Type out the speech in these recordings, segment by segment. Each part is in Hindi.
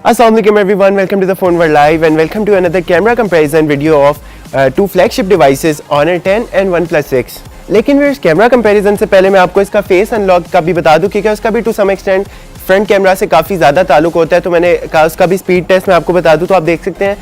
Assalamualaikum everyone, welcome to the PhoneWorld Live and welcome to another camera comparison video of two flagship devices Honor 10 and OnePlus 6. लेकिन फिर इस कैमरा कंपैरिजन से पहले मैं आपको इसका फेस अनलॉक का भी बता दूं क्योंकि उसका भी to some extent front camera से काफ़ी ज़्यादा ताल्लुक होता है। तो मैंने कहा उसका भी स्पीड टेस्ट मैं आपको बता दूं तो आप देख सकते हैं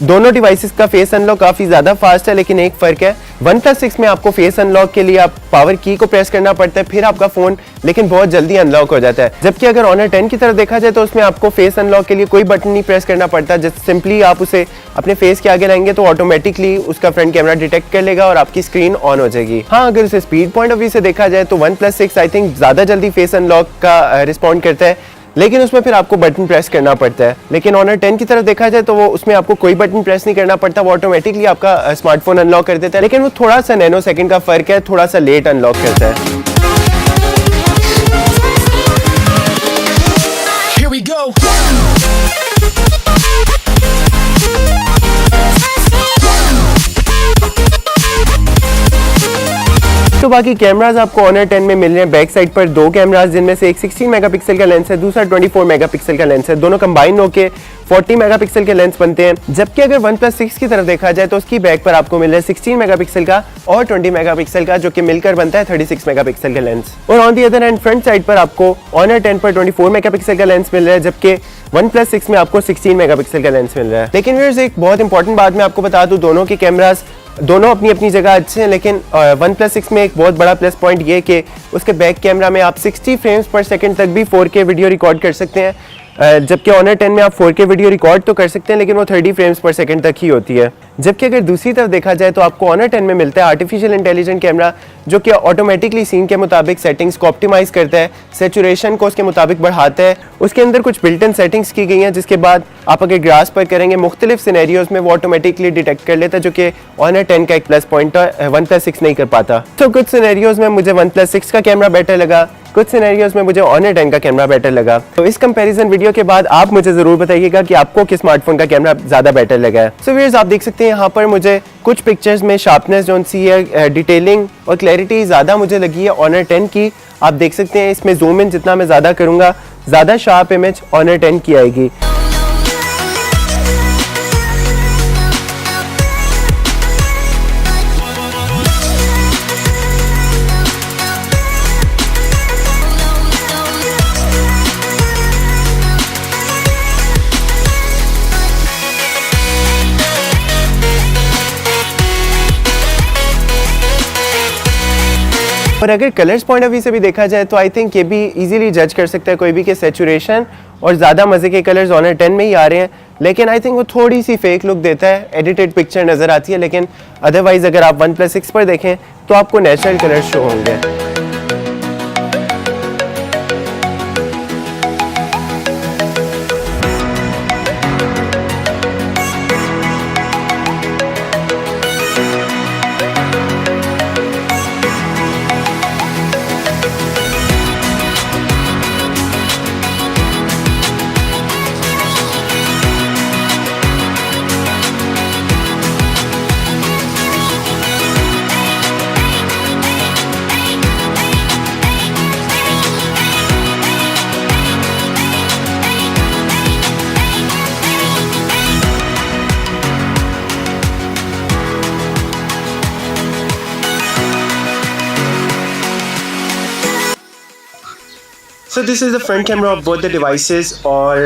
दोनों डिवाइसेस का फेस अनलॉक काफ़ी ज़्यादा फास्ट है, लेकिन एक फ़र्क है OnePlus 6 में आपको फेस अनलॉक के लिए आप पावर की को प्रेस करना पड़ता है, फिर आपका फ़ोन लेकिन बहुत जल्दी अनलॉक हो जाता है। जबकि अगर Honor 10 की तरफ देखा जाए तो उसमें आपको फेस अनलॉक के लिए कोई बटन नहीं प्रेस करना पड़ता, जस्ट सिंपली आप उसे अपने फेस के आगे लाएंगे तो ऑटोमेटिकली उसका फ्रंट कैमरा डिटेक्ट कर लेगा और आपकी स्क्रीन ऑन हो जाएगी। हाँ, अगर उसे स्पीड पॉइंट ऑफ व्यू से देखा जाए तो OnePlus 6 आई थिंक ज़्यादा जल्दी फेस अनलॉक का रिस्पॉन्ड करता है, लेकिन उसमें फिर आपको बटन प्रेस करना पड़ता है। लेकिन Honor 10 की तरफ देखा जाए तो वो उसमें आपको कोई बटन प्रेस नहीं करना पड़ता, वो ऑटोमेटिकली आपका स्मार्टफोन अनलॉक कर देता है, लेकिन वो थोड़ा सा नैनो सेकंड का फ़र्क है, थोड़ा सा लेट अनलॉक करता है। Here we go. तो बाकी कैमरास आपको Honor 10 में मिल रहे हैं बैक साइड पर दो कैमरास, जिनमें से एक 16 मेगापिक्सल का लेंस है, दूसरा 24 मेगापिक्सल का लेंस है। दोनों कंबाइन होके 40 मेगापिक्सल के लेंस बनते हैं। जबकि अगर OnePlus 6 की तरफ देखा जाए तो उसकी बैक पर आपको मिल रहा है 16 मेगापिक्सल का और 20 मेगापिक्सल का, जो कि मिलकर बनता है 36 मेगापिक्सल का लेंस। और on the other hand front side पर आपको Honor 10 पर 24 मेगापिक्सल का लेंस मिल रहा है, जबकि OnePlus 6 में आपको 16 मेगापिक्सल का लेंस मिल रहा है। लेकिन व्यूअर्स एक बहुत इंपॉर्टेंट बात मैं आपको बता दूं, दोनों के कैमरास दोनों अपनी अपनी जगह अच्छे हैं, लेकिन OnePlus 6 में एक बहुत बड़ा प्लस पॉइंट ये कि उसके बैक कैमरा में आप 60 फ्रेम्स पर सेकंड तक भी 4K वीडियो रिकॉर्ड कर सकते हैं, जबकि Honor 10 में आप 4K वीडियो रिकॉर्ड तो कर सकते हैं लेकिन वो 30 फ्रेम्स पर सेकंड तक ही होती है। जबकि अगर दूसरी तरफ देखा जाए तो आपको Honor 10 में मिलता है आर्टिफिशियल इंटेलिजेंट कैमरा, जो कि ऑटोमेटिकली सीन के मुताबिक सेटिंग्स को ऑप्टिमाइज करता है, सेचुरेशन को उसके मुताबिक बढ़ाता है। उसके अंदर कुछ बिल्ट इन सेटिंग्स की गई हैं, जिसके बाद आप अगर ग्रास पर करेंगे मुख्तलिफ सिनेरियोज में वो ऑटोमेटिकली डिटेक्ट कर लेता है, जो कि Honor 10 का एक प्लस पॉइंट है, OnePlus 6 नहीं कर पाता। तो कुछ सिनेरियोज में मुझे OnePlus 6 का कैमरा बेटर लगा, कुछ सिनेरियोज में मुझे Honor 10 का कैमरा बेटर लगा। तो इस कंपैरिजन वीडियो के बाद आप मुझे ज़रूर बताइएगा कि आपको किस स्मार्टफोन का कैमरा ज़्यादा बेटर लगा है। सो व्यूअर्स आप देख सकते हैं यहाँ पर मुझे कुछ पिक्चर्स में शार्पनेस जो सी है, डिटेलिंग और क्लैरिटी ज़्यादा मुझे लगी है Honor 10 की। आप देख सकते हैं इसमें जूम इन जितना मैं ज़्यादा करूँगा ज़्यादा शार्प इमेज Honor 10 की आएगी। और अगर कलर्स पॉइंट ऑफ व्यू से भी देखा जाए तो आई थिंक ये भी इजीली जज कर सकता है कोई भी कि सैचुरेशन और ज़्यादा मज़े के कलर्स Honor 10 में ही आ रहे हैं, लेकिन आई थिंक वो थोड़ी सी फेक लुक देता है, एडिटेड पिक्चर नज़र आती है। लेकिन अदरवाइज़ अगर आप OnePlus 6 पर देखें तो आपको नेचुरल कलर्स शो होंगे। So this is the front camera of both the devices और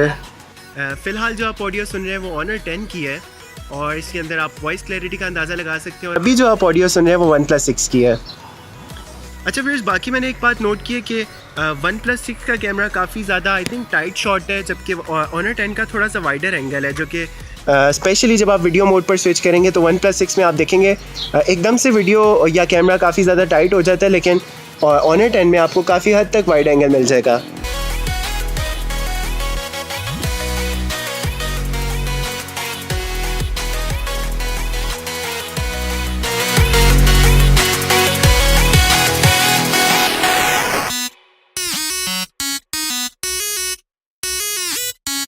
फिलहाल जो आप ऑडियो सुन रहे हैं वो Honor 10 की है और इसके अंदर आप वॉइस क्लैरिटी का अंदाज़ा लगा सकते हैं। और अभी जो आप ऑडियो सुन रहे हैं वो OnePlus 6 की है। अच्छा फिर बाकी मैंने एक बात नोट की है कि OnePlus 6 का कैमरा काफ़ी ज़्यादा आई थिंक टाइट शॉट है, जबकि Honor 10 का थोड़ा सा वाइडर एंगल है, जो कि स्पेशली जब आप वीडियो मोड पर स्विच करेंगे तो OnePlus 6 में आप देखेंगे एकदम से वीडियो या कैमरा काफ़ी ज़्यादा टाइट हो जाता है, लेकिन Honor 10 में आपको काफ़ी हद तक वाइड एंगल मिल जाएगा।